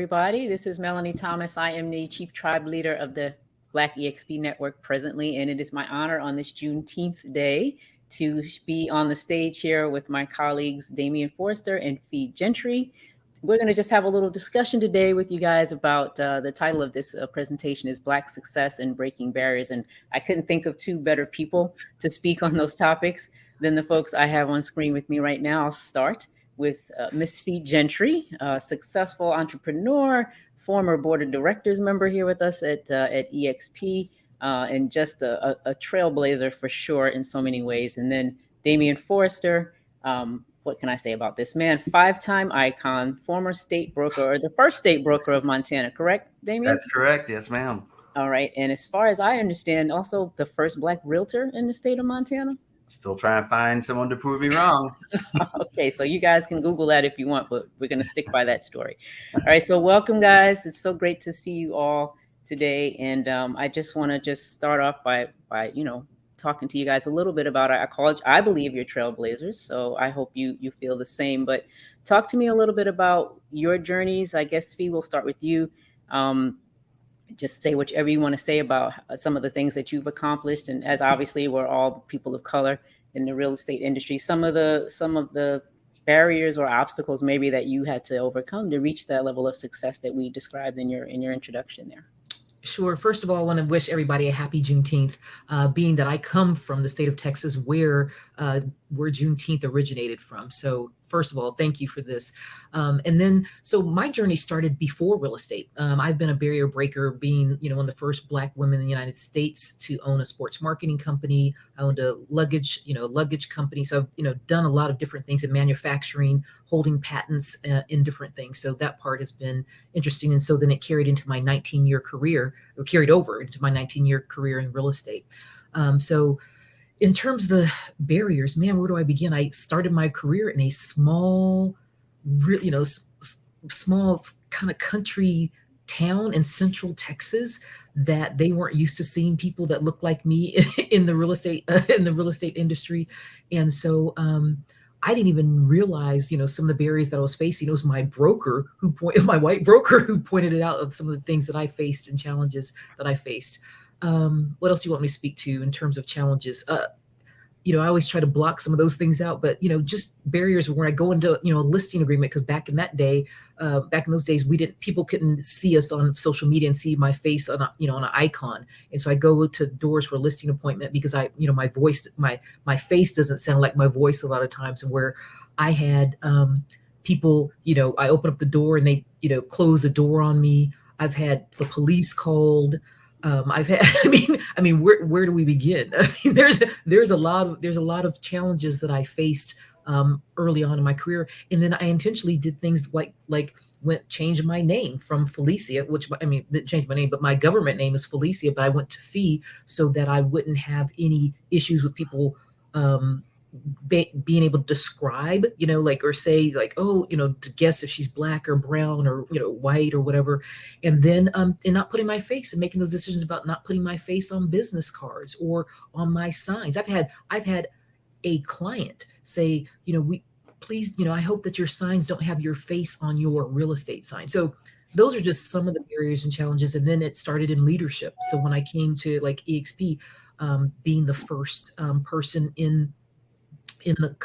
everybody. This is Melanie Thomas. I am the Chief Tribe Leader of the Black EXP Network presently, and it is my honor on this Juneteenth day to be on the stage here with my colleagues Damian Forrester and Fee Gentry. We're going to just have a little discussion today with you guys about the title of this presentation is Black Success and Breaking Barriers, and I couldn't think of two better people to speak on those topics than the folks I have on screen with me right now. I'll start with Miss Fee Gentry, a successful entrepreneur, former board of directors member here with us at EXP, and just a trailblazer for sure in so many ways. And then Damian Forrester, what can I say about this man? 5-time icon, former state broker, or the first state broker of Montana, correct, Damian? That's correct, yes, ma'am. All right, and as far as I understand, also the first Black realtor in the state of Montana? Still trying to find someone to prove me wrong. Okay, so you guys can Google that if you want, but we're going to stick by that story. All right, so welcome, guys. It's so great to see you all today. And I just want to start off by talking to you guys a little bit about our college. I believe you're trailblazers, so I hope you feel the same. But talk to me a little bit about your journeys. I guess, Fee, we'll start with you. Just say whatever you want to say about some of the things that you've accomplished. And as obviously we're all people of color in the real estate industry, some of the barriers or obstacles maybe that you had to overcome to reach that level of success that we described in your introduction there. Sure. First of all, I want to wish everybody a happy Juneteenth, being that I come from the state of Texas where Juneteenth originated from. So first of all, thank you for this. And then, so my journey started before real estate. I've been a barrier breaker, being, one of the first Black women in the United States to own a sports marketing company. I owned a luggage company. So I've, done a lot of different things in manufacturing, holding patents in different things. So that part has been interesting. And so then it carried over into my 19-year career in real estate. So in terms of the barriers, man, where do I begin? I started my career in a small kind of country town in central Texas that they weren't used to seeing people that look like me in the real estate industry. And so I didn't even realize, some of the barriers that I was facing. It was my white broker who pointed it out of some of the things that I faced and challenges that I faced. What else do you want me to speak to in terms of challenges? I always try to block some of those things out, but, just barriers when I go into, a listing agreement, because back in those days, people couldn't see us on social media and see my face on an icon. And so I go to doors for a listing appointment because my face doesn't sound like my voice a lot of times. And where I had people, I open up the door and they, close the door on me. I've had the police called. I've had, where do we begin? There's a lot of challenges that I faced early on in my career. And then I intentionally did things like changed my name from Felicia, didn't change my name, but my government name is Felicia, but I went to Fee so that I wouldn't have any issues with people being able to describe, or say to guess if she's Black or brown or, white or whatever. And then, and not putting my face and making those decisions about not putting my face on business cards or on my signs. I've had a client say, please, I hope that your signs don't have your face on your real estate sign. So those are just some of the barriers and challenges. And then it started in leadership. So when I came to EXP, being the first person in the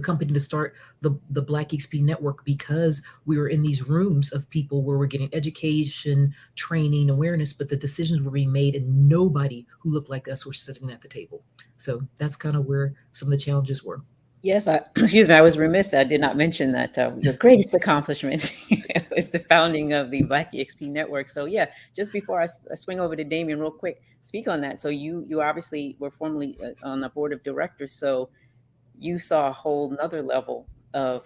company to start the Black EXP network, because we were in these rooms of people where we're getting education, training, awareness, but the decisions were being made and nobody who looked like us were sitting at the table. So that's kind of where some of the challenges were. Yes, excuse me, I was remiss. I did not mention that your greatest accomplishment is the founding of the Black EXP Network. So yeah, just before I swing over to Damian real quick, speak on that. So you obviously were formerly on the board of directors. So you saw a whole nother level of,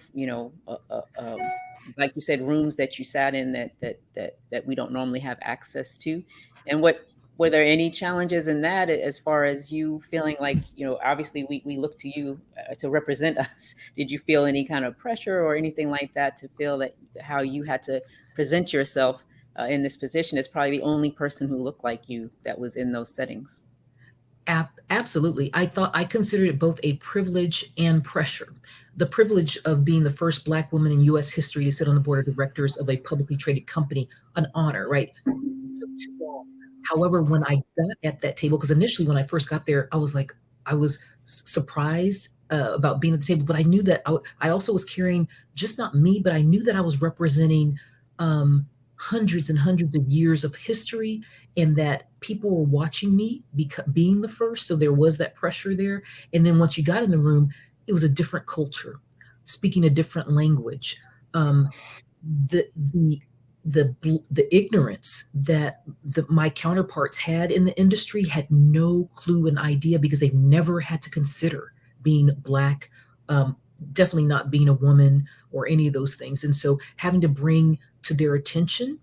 like you said, rooms that you sat in that we don't normally have access to. And were there any challenges in that as far as you feeling like, obviously we look to you to represent us. Did you feel any kind of pressure or anything like that to feel that how you had to present yourself in this position as probably the only person who looked like you that was in those settings? Absolutely. I considered it both a privilege and pressure. the privilege of being the first Black woman in U.S. history to sit on the board of directors of a publicly traded company, an honor, right? It took too long. However, when I got at that table, because initially when I first got there, I was like, I was surprised about being at the table, but I knew that I also was carrying just not me, but I knew that I was representing hundreds and hundreds of years of history, and that people were watching me being the first. So there was that pressure there. And then once you got in the room, it was a different culture, speaking a different language. The the ignorance that my counterparts had in the industry had no clue and idea, because they've never had to consider being Black, definitely not being a woman or any of those things. And so having to bring to their attention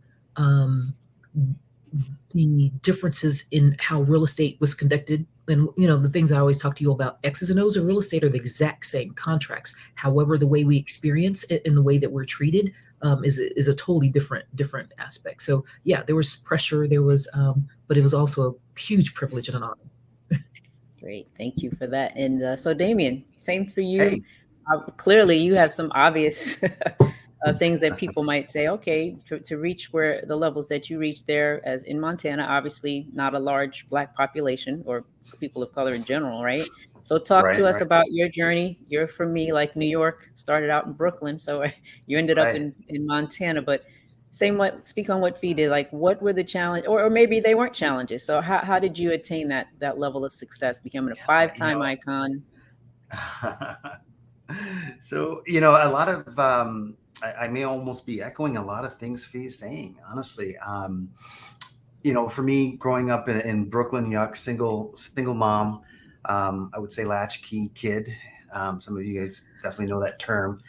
the differences in how real estate was conducted. And, the things I always talk to you about, X's and O's of real estate are the exact same contracts. However, the way we experience it and the way that we're treated is a totally different aspect. So yeah, there was pressure, but it was also a huge privilege and an honor. Great, thank you for that. And so Damien, same for you. Hey. Clearly, you have some obvious things that people might say, okay, to reach where the levels that you reach there, as in Montana, obviously not a large Black population or people of color in general, right? So talk to us about your journey. You're from me, like New York, started out in Brooklyn, so you ended up in Montana. But speak on what Fee did. Like, what were the challenges, or maybe they weren't challenges. So how did you attain that level of success, becoming a 5-time icon? So, a lot of, I may almost be echoing a lot of things Fee is saying, honestly. For me, growing up in Brooklyn, New York, single mom, I would say latchkey kid. Some of you guys definitely know that term.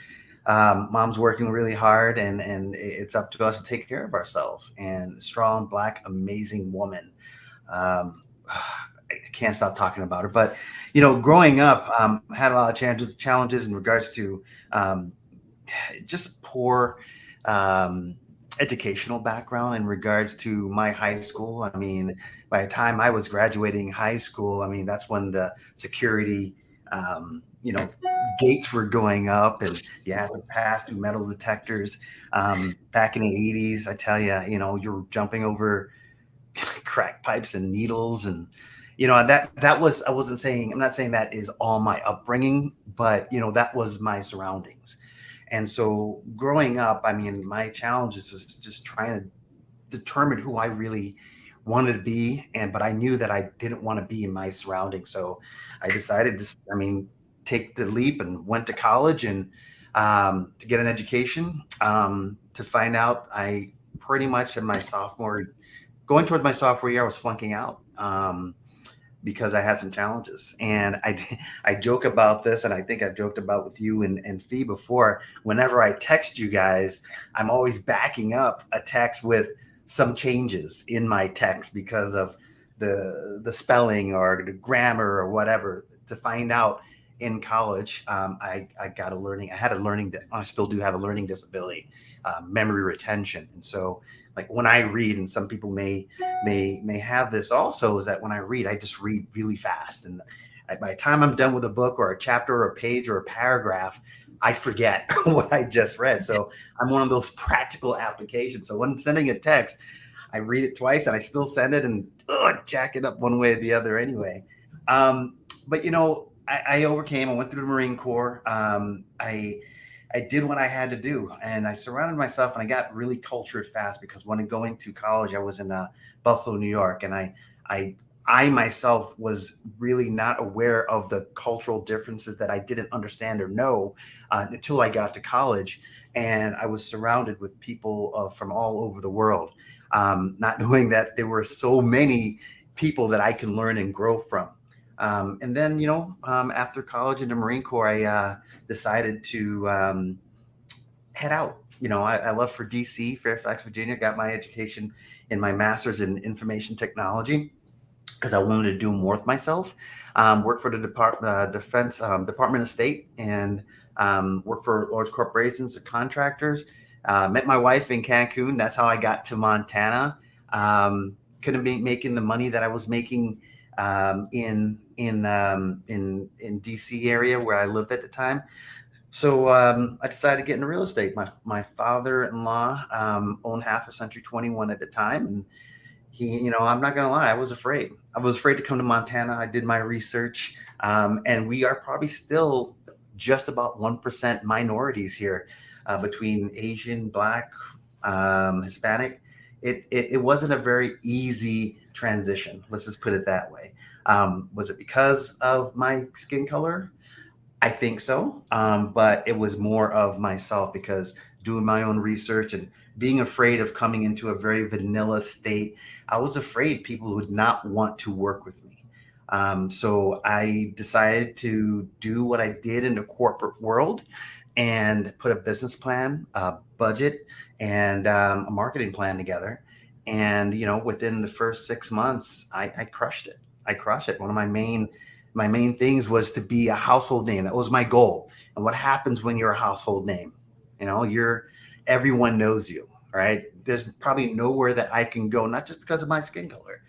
Mom's working really hard, and it's up to us to take care of ourselves. And strong, Black, amazing woman. I can't stop talking about her. But, growing up, I had a lot of challenges in regards to just poor educational background in regards to my high school. I mean, by the time I was graduating high school, I mean, that's when the security, gates were going up, and you had to pass through metal detectors. Back in the 80s, I tell you, you're jumping over crack pipes and needles, and that was, I'm not saying that is all my upbringing, but that was my surroundings. And so growing up, I mean, my challenges was just trying to determine who I really wanted to be, but I knew that I didn't want to be in my surroundings. So I decided to, take the leap and went to college and to get an education, to find out I pretty much in going towards my sophomore year, I was flunking out because I had some challenges. And I joke about this, and I think I've joked about with you and Fee before. Whenever I text you guys, I'm always backing up a text with some changes in my text because of the spelling or the grammar or whatever, to find out. In college, I still do have a learning disability, memory retention. And so like when I read, and some people may have this also, is that when I read, I just read really fast. And by the time I'm done with a book or a chapter or a page or a paragraph, I forget what I just read. So I'm one of those practical applications. So when sending a text, I read it twice and I still send it and jack it up one way or the other anyway. But I overcame. I went through the Marine Corps. I did what I had to do, and I surrounded myself, and I got really cultured fast, because when going to college, I was in Buffalo, New York, and I myself was really not aware of the cultural differences that I didn't understand or know until I got to college, and I was surrounded with people from all over the world, not knowing that there were so many people that I can learn and grow from. And then, after college in the Marine Corps, I decided to head out. I left for DC, Fairfax, Virginia, got my education in my master's in information technology because I wanted to do more with myself. Worked for the Defense Department of State, and worked for large corporations and contractors. Met my wife in Cancun. That's how I got to Montana. Couldn't be making the money that I was making in DC area where I lived at the time. So I decided to get into real estate. My father-in-law owned half a Century 21 at the time, and he, I'm not gonna lie, I was afraid. I was afraid to come to Montana. I did my research, and we are probably still just about 1% minorities here, between Asian, Black, Hispanic. It wasn't a very easy transition. Let's just put it that way. Was it because of my skin color? I think so. But it was more of myself because doing my own research and being afraid of coming into a very vanilla state, I was afraid people would not want to work with me. So I decided to do what I did in the corporate world and put a business plan, a budget, and a marketing plan together. And within the first 6 months, I crushed it. I crushed it. One of my main things was to be a household name. That was my goal. And what happens when you're a household name? Everyone knows you, right? There's probably nowhere that I can go, not just because of my skin color,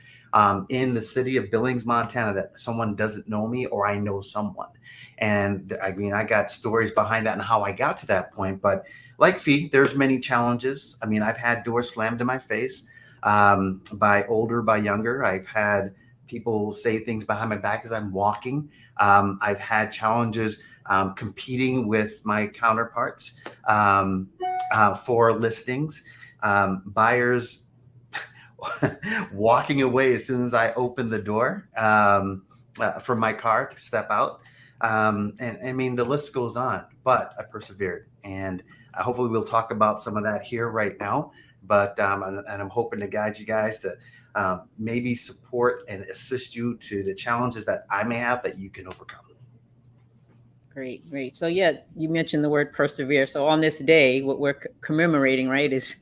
in the city of Billings, Montana, that someone doesn't know me or I know someone. And I mean, I got stories behind that and how I got to that point. But like Fee, there's many challenges. I mean, I've had doors slammed in my face, by older, by younger. I've had people say things behind my back as I'm walking. I've had challenges competing with my counterparts, for listings, buyers walking away as soon as I open the door, from my car to step out. And I mean, the list goes on, but I persevered. And hopefully we'll talk about some of that here right now. But and I'm hoping to guide you guys to maybe support and assist you to the challenges that I may have that you can overcome. Great, great. So yeah, you mentioned the word persevere. So on this day, what we're commemorating, right, is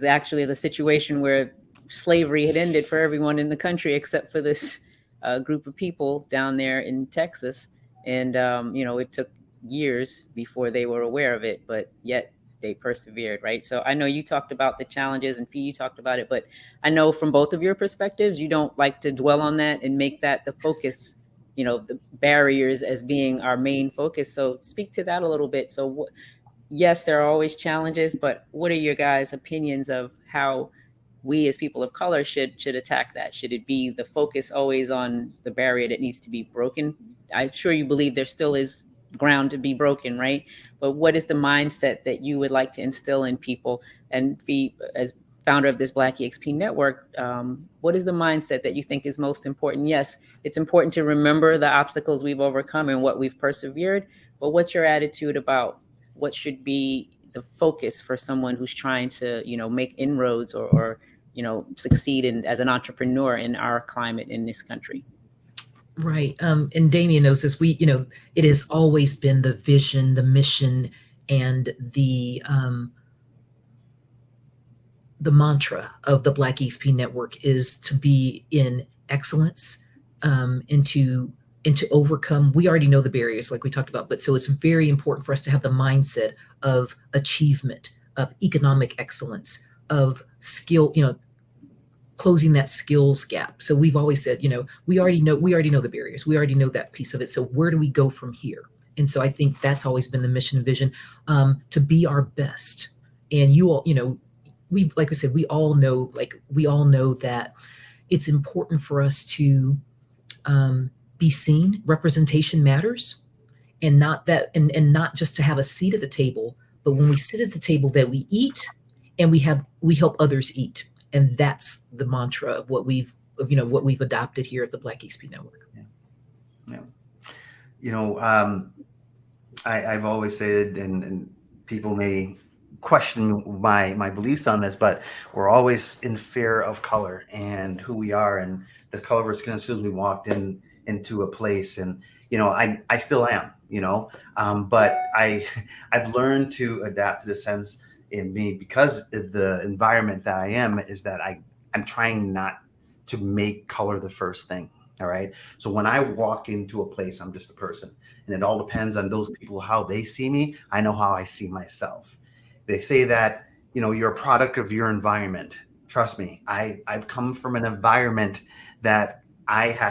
actually the situation where slavery had ended for everyone in the country except for this group of people down there in Texas. And it took years before they were aware of it, but yet they persevered, right? So I know you talked about the challenges, and Fee, you talked about it, but I know from both of your perspectives, you don't like to dwell on that and make that the focus, the barriers as being our main focus. So speak to that a little bit. So yes, there are always challenges, but what are your guys' opinions of how we as people of color should attack that? Should it be the focus always on the barrier that needs to be broken? I'm sure you believe there still is ground to be broken, right? But what is the mindset that you would like to instill in people? And Fee, as founder of this Black EXP network, what is the mindset that you think is most important? Yes, it's important to remember the obstacles we've overcome and what we've persevered, but what's your attitude about what should be the focus for someone who's trying to, make inroads or succeed as an entrepreneur in our climate in this country? Right. And Damien knows this. It has always been the vision, the mission, and the mantra of the Black EXP network is to be in excellence, and to overcome. We already know the barriers, like we talked about, but so it's very important for us to have the mindset of achievement, of economic excellence, of skill, closing that skills gap. So we've always said, we already know the barriers. We already know that piece of it. So where do we go from here? And so I think that's always been the mission and vision, to be our best. And you all, like I said, we all know that it's important for us to be seen. Representation matters, and not just to have a seat at the table, but when we sit at the table that we eat, and we help others eat. And that's the mantra of what we've adopted here at the Black EXP network. Yeah. I've always said, and people may question my beliefs on this, but we're always in fear of color and who we are and the color of our skin as soon as we walked into a place. And I still am, but I've learned to adapt to the sense in me, because of the environment that I am, is that I'm trying not to make color the first thing. All right. So when I walk into a place, I'm just a person, and it all depends on those people, how they see me. I know how I see myself. They say that, you're a product of your environment. Trust me, I've come from an environment that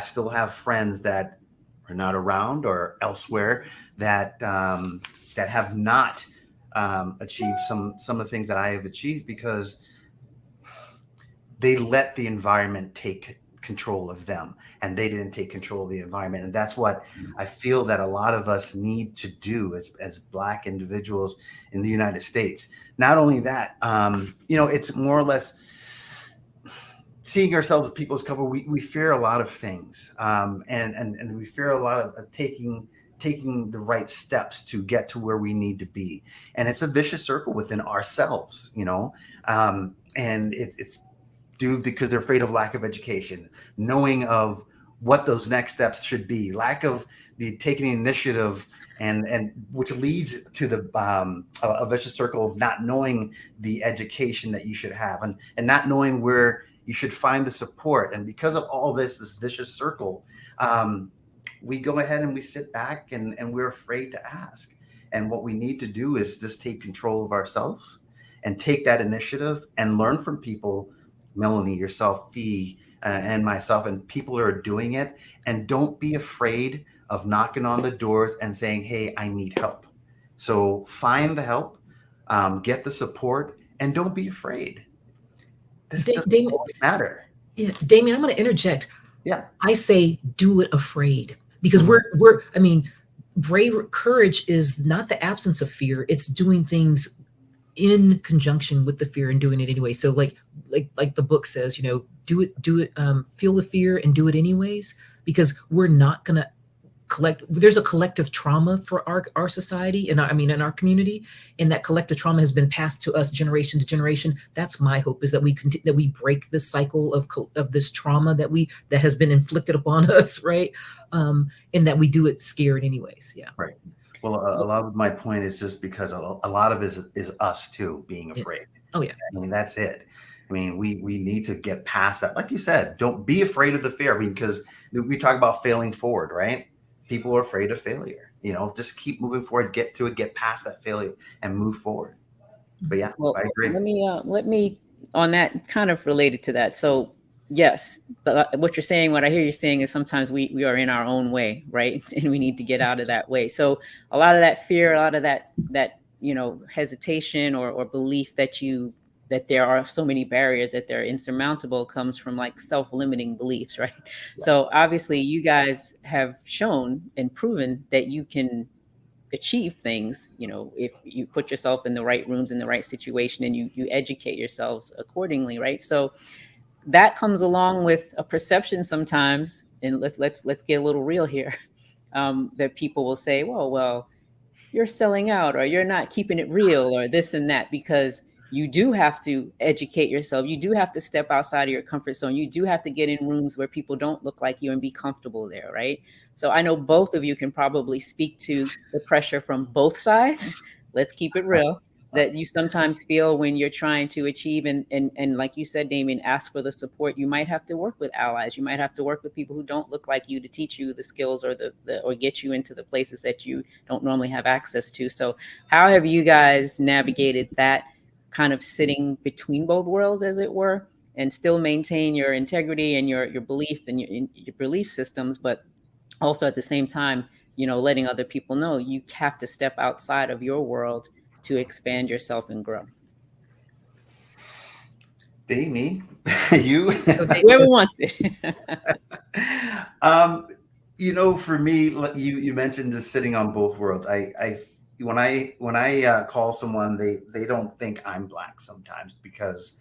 still have friends that are not around or elsewhere that that have not achieved some of the things that I have achieved, because they let the environment take control of them, and they didn't take control of the environment. And that's what I feel that a lot of us need to do as Black individuals in the United States. Not only that, it's more or less seeing ourselves as people's cover. We fear a lot of things, and we fear a lot of taking the right steps to get to where we need to be. And it's a vicious circle within ourselves, and it's due because they're afraid of lack of education, knowing of what those next steps should be, lack of the taking initiative, and which leads to the a vicious circle of not knowing the education that you should have, and not knowing where you should find the support. And because of all this vicious circle, we go ahead and we sit back and we're afraid to ask. And what we need to do is just take control of ourselves and take that initiative and learn from people, Melanie, yourself, Fee, and myself, and people who are doing it. And don't be afraid of knocking on the doors and saying, hey, I need help. So find the help, get the support, and don't be afraid. This doesn't always matter. Yeah, Damien, I'm going to interject. Yeah. I say do it afraid, because brave courage is not the absence of fear. It's doing things in conjunction with the fear and doing it anyway. So like the book says, do it, feel the fear and do it anyways, because we're not going to there's a collective trauma for our society and in our community, and that collective trauma has been passed to us generation to generation. That's my hope, is that we break this cycle of this trauma that has been inflicted upon us, right? And that we do it scared anyways. Yeah. Right. Well, a lot of my point is just because a lot of it is us too being afraid. Oh yeah. I mean, that's it. I mean, we need to get past that. Like you said, don't be afraid of the fear. I mean, because we talk about failing forward, right? People are afraid of failure. Just keep moving forward, get to it, get past that failure, and move forward. But yeah, well, I agree. Let me on that, kind of related to that. So yes, what you're saying, what I hear you saying is sometimes we are in our own way, right? And we need to get out of that way. So a lot of that fear, a lot of that hesitation or belief that there are so many barriers that they're insurmountable comes from like self-limiting beliefs, right? Yeah. So obviously you guys have shown and proven that you can achieve things, if you put yourself in the right rooms, in the right situation, and you educate yourselves accordingly, right? So that comes along with a perception sometimes, and let's get a little real here, that people will say, well, you're selling out, or you're not keeping it real, or this and that, because you do have to educate yourself. You do have to step outside of your comfort zone. You do have to get in rooms where people don't look like you and be comfortable there, right? So I know both of you can probably speak to the pressure from both sides. Let's keep it real, that you sometimes feel when you're trying to achieve and like you said, Damien, ask for the support. You might have to work with allies. You might have to work with people who don't look like you to teach you the skills or or get you into the places that you don't normally have access to. So how have you guys navigated that kind of sitting between both worlds, as it were, and still maintain your integrity and your belief and your belief systems, but also at the same time, letting other people know you have to step outside of your world to expand yourself and grow? Me, you, whoever wants it. For me, you mentioned just sitting on both worlds. When I call someone, they don't think I'm Black sometimes because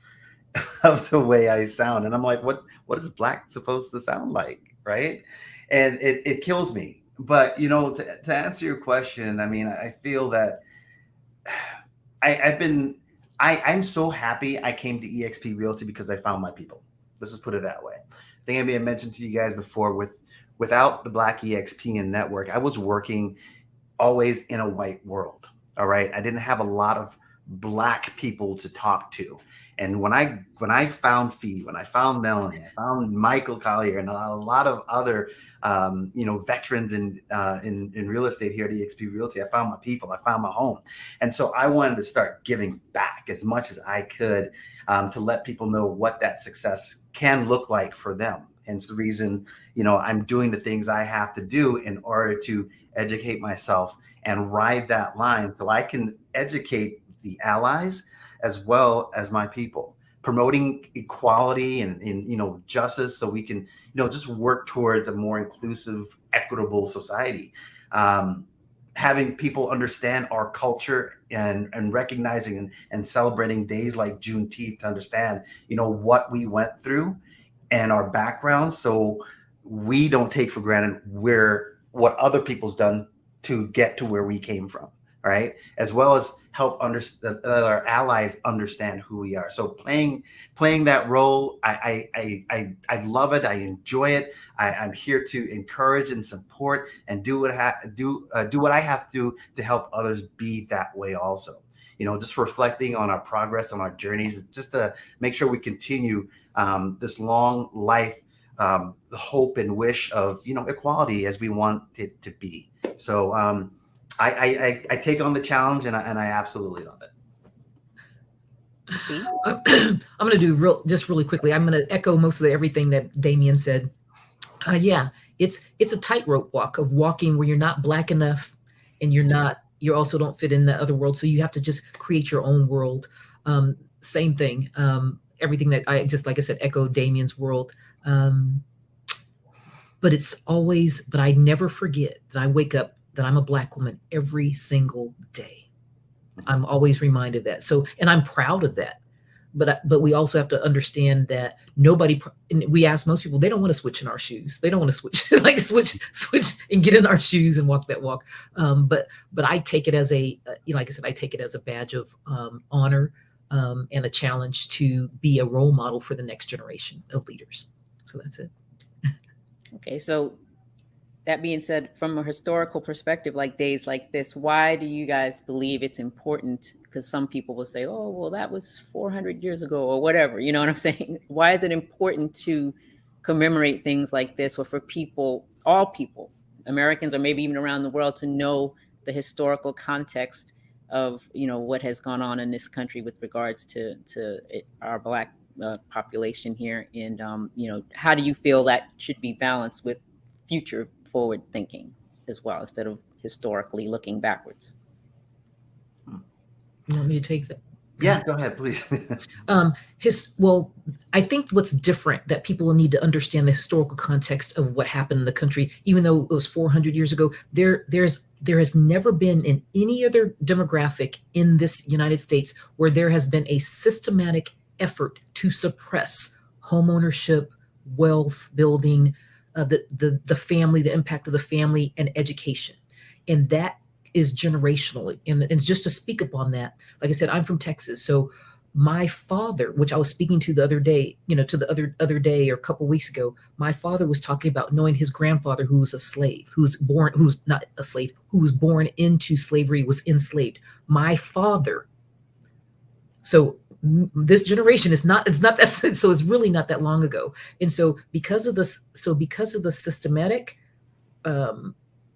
of the way I sound, and I'm like, what is Black supposed to sound like, right? And it kills me. But to answer your question, I mean, I feel that I'm so happy I came to eXp Realty because I found my people. Let's just put it that way. I think I may have mentioned to you guys before, without the Black eXp and network, I was working always in a white world. All right. I didn't have a lot of Black people to talk to. And when I found Fee, when I found Melanie, I found Michael Collier and a lot of other veterans in real estate here at eXp Realty, I found my people, I found my home. And so I wanted to start giving back as much as I could to let people know what that success can look like for them. Hence the reason, you know, I'm doing the things I have to do in order to educate myself and ride that line so I can educate the allies as well as my people, promoting equality and you know, justice, so we can, you know, just work towards a more inclusive, equitable society. Having people understand our culture and recognizing and celebrating days like Juneteenth to understand, you know, what we went through and our background, so we don't take for granted what other people's done to get to where we came from, right? As well as help our allies understand who we are. So playing that role, I love it. I enjoy it. I'm here to encourage and support and do what I have to help others be that way also. You know, just reflecting on our progress, on our journeys, just to make sure we continue this long life, the hope and wish of, you know, equality as we want it to be. So I take on the challenge, and I absolutely love it. I'm going to do really quickly. I'm going to echo most of everything that Damien said. Yeah, it's a tightrope walk of walking where you're not Black enough, and you also don't fit in the other world. So you have to just create your own world. Same thing. Everything that like I said, echo Damien's world. But I never forget that I wake up, that I'm a Black woman every single day. I'm always reminded that. So, and I'm proud of that. But we also have to understand that we ask most people, they don't want to switch in our shoes. They don't want to switch, like switch and get in our shoes and walk that walk. But I take it as like I said, I take it as a badge of honor and a challenge to be a role model for the next generation of leaders. So that's it. Okay, so that being said, from a historical perspective, like days like this, why do you guys believe it's important? Because some people will say, oh, well, that was 400 years ago or whatever. You know what I'm saying? Why is it important to commemorate things like this, or for people, all people, Americans, or maybe even around the world, to know the historical context of, you know, what has gone on in this country with regards to our Black population here? And, you know, how do you feel that should be balanced with future forward thinking as well, instead of historically looking backwards? You want me to take that? Yeah, go ahead, please. Well, I think what's different, that people need to understand the historical context of what happened in the country, even though it was 400 years ago. There has never been in any other demographic in this United States where there has been a systematic effort to suppress homeownership, wealth building, the family, the impact of the family, and education. And that is generationally. And just to speak upon that, like I said, I'm from Texas. So my father, which I was speaking to the other day, other day or a couple of weeks ago, my father was talking about knowing his grandfather, who was a slave, who was born into slavery, was enslaved. My father. So this generation it's not that, so it's really not that long ago. And so because of the systematic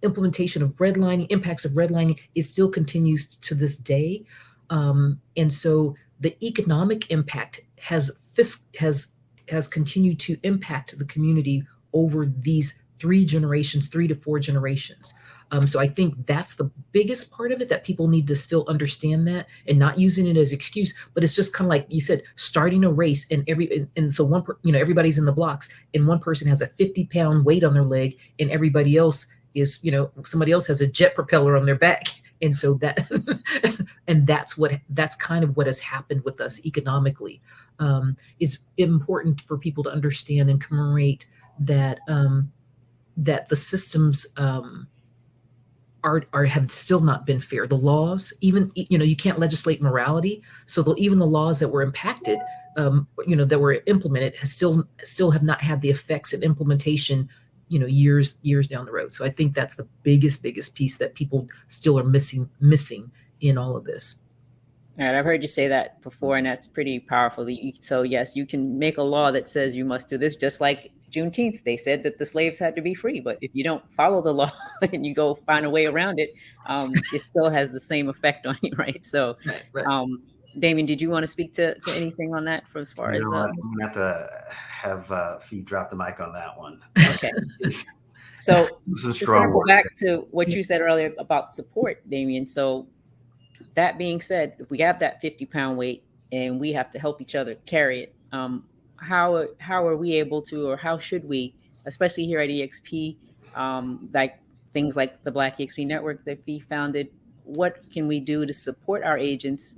implementation of redlining, impacts of redlining, it still continues to this day. And so the economic impact has continued to impact the community over these 3 to 4 generations. So I think that's the biggest part of it, that people need to still understand that, and not using it as excuse, but it's just kind of like you said, starting a race, and so everybody's in the blocks, and one person has a 50-pound weight on their leg, and everybody else is, somebody else has a jet propeller on their back. And so that's kind of what has happened with us economically. It's important for people to understand and commemorate that, that the systems, have still not been fair. The laws, even, you can't legislate morality. So even the laws that were impacted, that were implemented, still have not had the effects of implementation, years down the road. So I think that's the biggest piece that people still are missing in all of this. All right, I've heard you say that before, and that's pretty powerful. So yes, you can make a law that says you must do this, just like Juneteenth. They said that the slaves had to be free, but if you don't follow the law and you go find a way around it, it still has the same effect on you, right? So, right. Damien, did you want to speak to anything on that for as far You as know what? I'm gonna have to have Fee drop the mic on that one. okay. So Some to strong circle words. back to what you said earlier about support, Damien. So that being said, if we have that 50-pound weight and we have to help each other carry it, how are we able to, or how should we, especially here at EXP, like things like the Black EXP network that we founded, what can we do to support our agents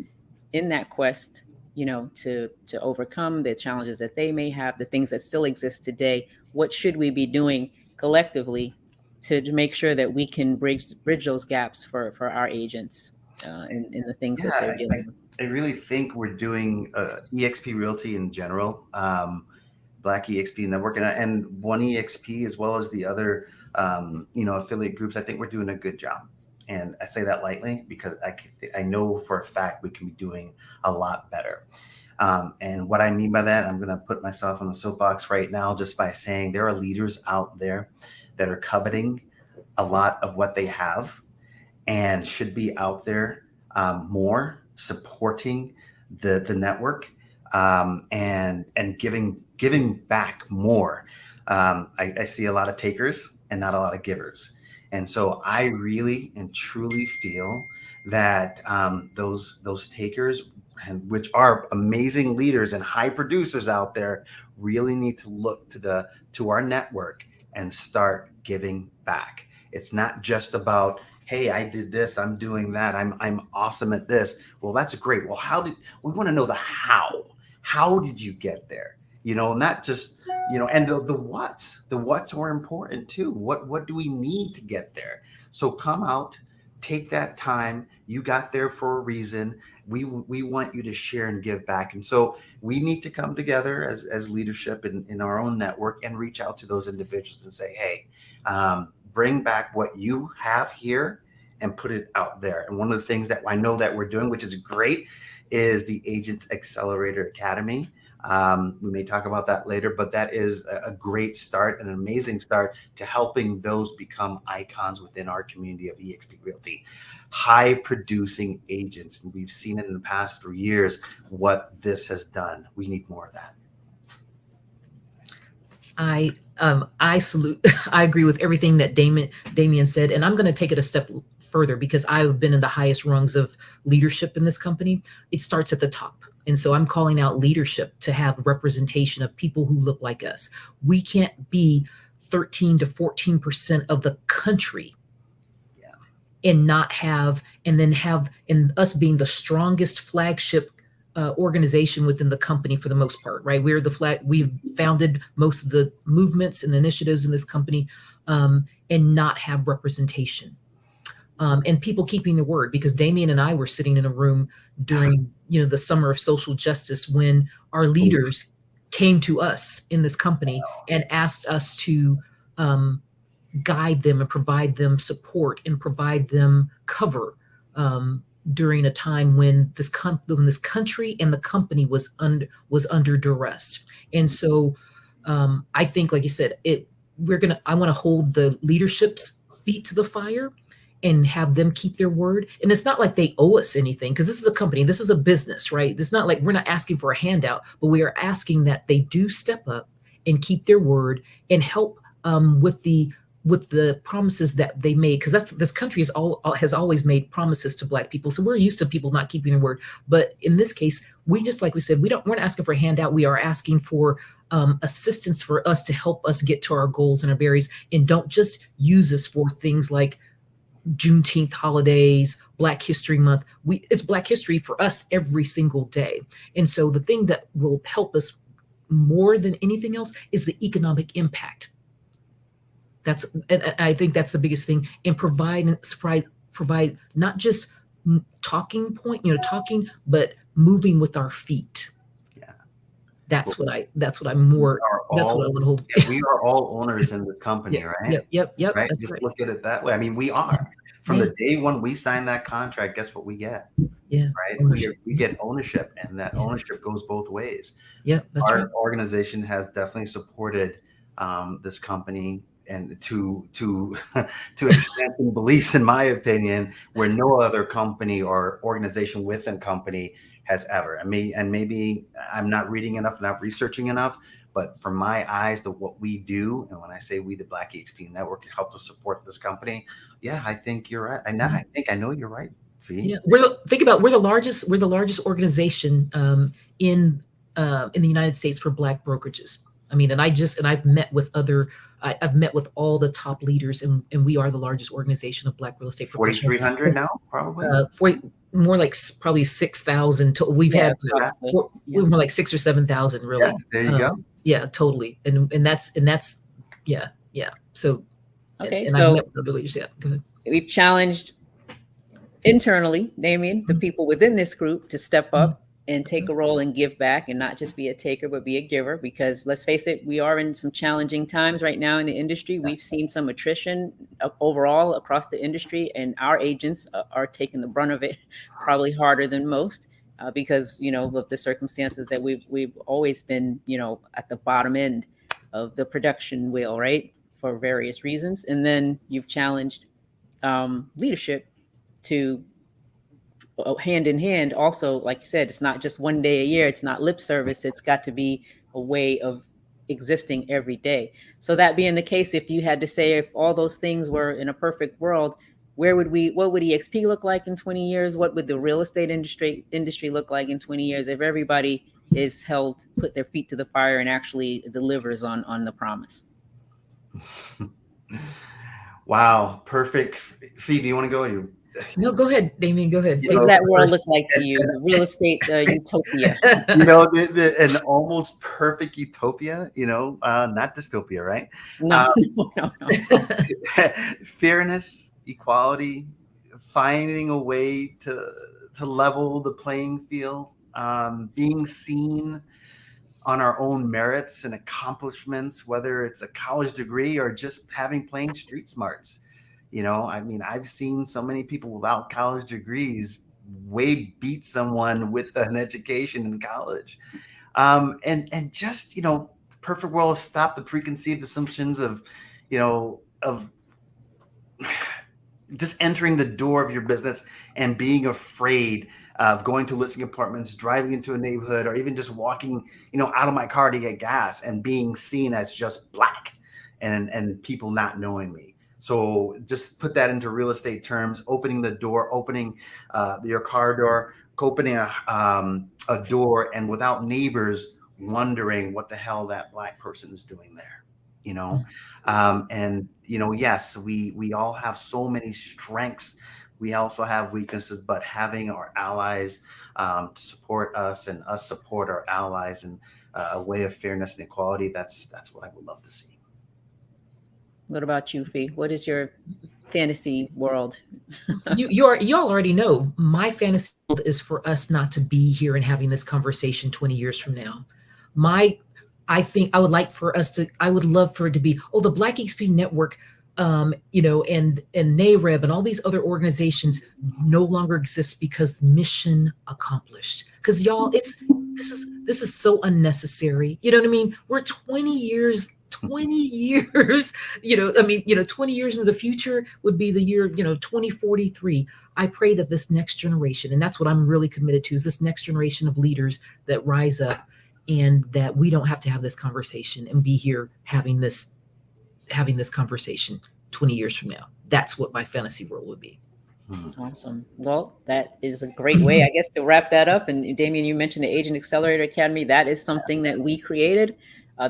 in that quest, to overcome the challenges that they may have, the things that still exist today? What should we be doing collectively to make sure that we can bridge those gaps for our agents in the things that they're Yeah, dealing with? I really think we're doing EXP Realty in general, Black EXP Network, and One EXP as well as the other affiliate groups. I think we're doing a good job, and I say that lightly because I know for a fact we can be doing a lot better. And what I mean by that, I'm going to put myself on the soapbox right now just by saying there are leaders out there that are coveting a lot of what they have and should be out there more supporting the network, and giving back more. I see a lot of takers and not a lot of givers, and so I really and truly feel that those takers, and which are amazing leaders and high producers out there, really need to look to our network and start giving back. It's not just about, hey, I did this, I'm doing that, I'm awesome at this. Well, that's great. Well, we want to know the how. How did you get there? Not just, and the what's are important too. What do we need to get there? So come out, take that time. You got there for a reason. We want you to share and give back. And so we need to come together as leadership in our own network and reach out to those individuals and say, hey, bring back what you have here and put it out there. And one of the things that I know that we're doing, which is great, is the Agent Accelerator Academy. We may talk about that later, but that is a great start, an amazing start to helping those become icons within our community of EXP Realty, high producing agents. And we've seen it in the past 3 years, what this has done. We need more of that. I salute. I agree with everything that Damien said, and I'm going to take it a step further because I've been in the highest rungs of leadership in this company. It starts at the top, and so I'm calling out leadership to have representation of people who look like us. We can't be 13 to 14% of the country, and not have, and then have, and us being the strongest flagship organization within the company for the most part, right? We're the flag. We've founded most of the movements and the initiatives in this company, and not have representation, and people keeping their word. Because Damien and I were sitting in a room during, the summer of social justice when our leaders came to us in this company and asked us to guide them and provide them support and provide them cover, during a time when this country and the company was under duress. And so I think, like you said, I want to hold the leadership's feet to the fire and have them keep their word. And it's not like they owe us anything, because this is a company, this is a business, right? It's not like we're not asking for a handout, but we are asking that they do step up and keep their word and help with the promises that they made, because this country has always made promises to Black people. So we're used to people not keeping their word. But in this case, like we said, we're not asking for a handout. We are asking for assistance for us to help us get to our goals and our berries, and don't just use us for things like Juneteenth holidays, Black History Month. It's Black History for us every single day. And so the thing that will help us more than anything else is the economic impact. And I think that's the biggest thing, and provide not just talking, but moving with our feet. Yeah, that's what I want to hold. We are all owners in this company, right? Yep. Right. That's just right. Look at it that way. I mean, we are. From the day when we signed that contract, guess what we get? Yeah. Right. Ownership. We get ownership, and that ownership goes both ways. Yep. That's Our right. organization has definitely supported this company, and to extent and beliefs, in my opinion, where no other company or organization within company has ever. And maybe I'm not reading enough, not researching enough, but from my eyes, what we do, and when I say we, the Black EXP Network, help to support this company. Yeah, I think you're right. I know you're right, Fee. Yeah, we're the largest organization in the United States for Black brokerages. I mean, I've met with I've met with all the top leaders, and we are the largest organization of Black real estate professionals. 4,300 now, probably. More like probably 6,000. We've had more like 6,000 or 7,000, really. Yeah, there you go. Yeah, totally. And that's yeah. So okay, and so I've met with other leaders. Yeah, go ahead. We've challenged internally, Damien, the people within this group to step up and take a role and give back, and not just be a taker, but be a giver. Because let's face it, we are in some challenging times right now in the industry. We've seen some attrition overall across the industry, and our agents are taking the brunt of it probably harder than most because, of the circumstances that we've always been, at the bottom end of the production wheel, right? For various reasons. And then you've challenged leadership to hand in hand also, like you said, it's not just one day a year, it's not lip service, it's got to be a way of existing every day. So that being the case, if you had to say, if all those things were in a perfect world, what would EXP look like in 20 years? What would the real estate industry look like in 20 years if everybody is put their feet to the fire and actually delivers on the promise? Wow, perfect. Fee, do you want to go? No, go ahead, Damien. Go ahead. What does that world look like to you? The real estate utopia. An almost perfect utopia. Not dystopia, right? No. Fairness, equality, finding a way to level the playing field, being seen on our own merits and accomplishments, whether it's a college degree or just having plain street smarts. I've seen so many people without college degrees way beat someone with an education in college. And just, the perfect world, stop the preconceived assumptions of just entering the door of your business and being afraid of going to listing apartments, driving into a neighborhood, or even just walking, out of my car to get gas and being seen as just Black and people not knowing me. So just put that into real estate terms, opening the door, opening your car door, opening a door, and without neighbors wondering what the hell that Black person is doing there, yes, we all have so many strengths. We also have weaknesses, but having our allies to support us and us support our allies in a way of fairness and equality, that's what I would love to see. What about you, Fee? What is your fantasy world? Y'all already know my fantasy world is for us not to be here and having this conversation 20 years from now. I think I would love for it to be, the Black EXP Network, and NAREB and all these other organizations no longer exist because mission accomplished. Because y'all, this is so unnecessary. You know what I mean? We're 20 years, 20 years into the future would be the year, 2043. I pray that this next generation, and that's what I'm really committed to, is this next generation of leaders that rise up, and that we don't have to have this conversation and be here having this conversation 20 years from now. That's what my fantasy world would be. Awesome. Well, that is a great way, I guess, to wrap that up. And Damien, you mentioned the Agent Accelerator Academy. That is something that we created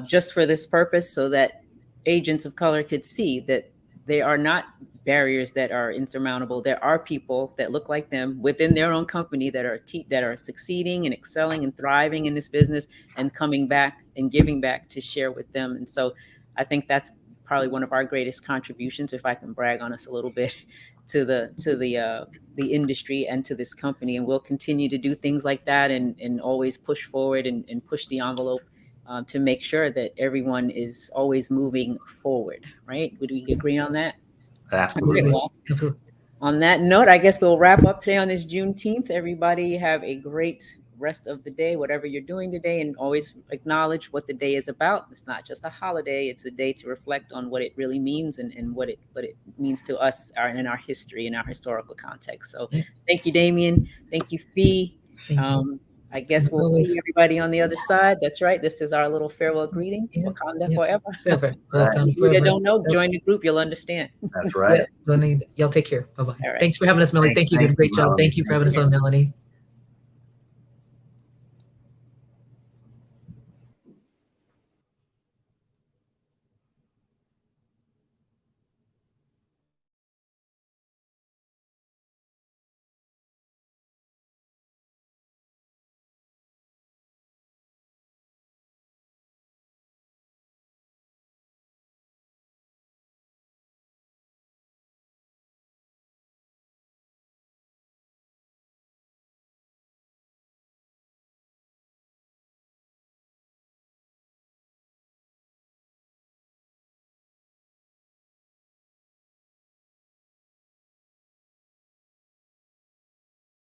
just for this purpose, so that agents of color could see that they are not barriers that are insurmountable. There are people that look like them within their own company that are succeeding and excelling and thriving in this business, and coming back and giving back to share with them. And so I think that's probably one of our greatest contributions, if I can brag on us a little bit, to the industry and to this company. And we'll continue to do things like that, and always push forward and push the envelope to make sure that everyone is always moving forward, right? Would we agree on that? Absolutely. Well, on that note, I guess we'll wrap up today on this Juneteenth. Everybody have a great rest of the day, whatever you're doing today, and always acknowledge what the day is about. It's not just a holiday, it's a day to reflect on what it really means and what it means to us in our history, in our historical context. So thank you, Damien. Thank you, Fee. Thank you. I guess As we'll always. see everybody on the other side. That's right. This is our little farewell greeting. Yeah, Wakanda yeah. forever. Forever. Right. Welcome You that forever. don't know, Yep. join the group. You'll understand. That's right. Y'all take care. Bye-bye. All right. Thanks for having us, Melanie. Thank you. You did a great job. Melanie. Thank you for having us on, Melanie.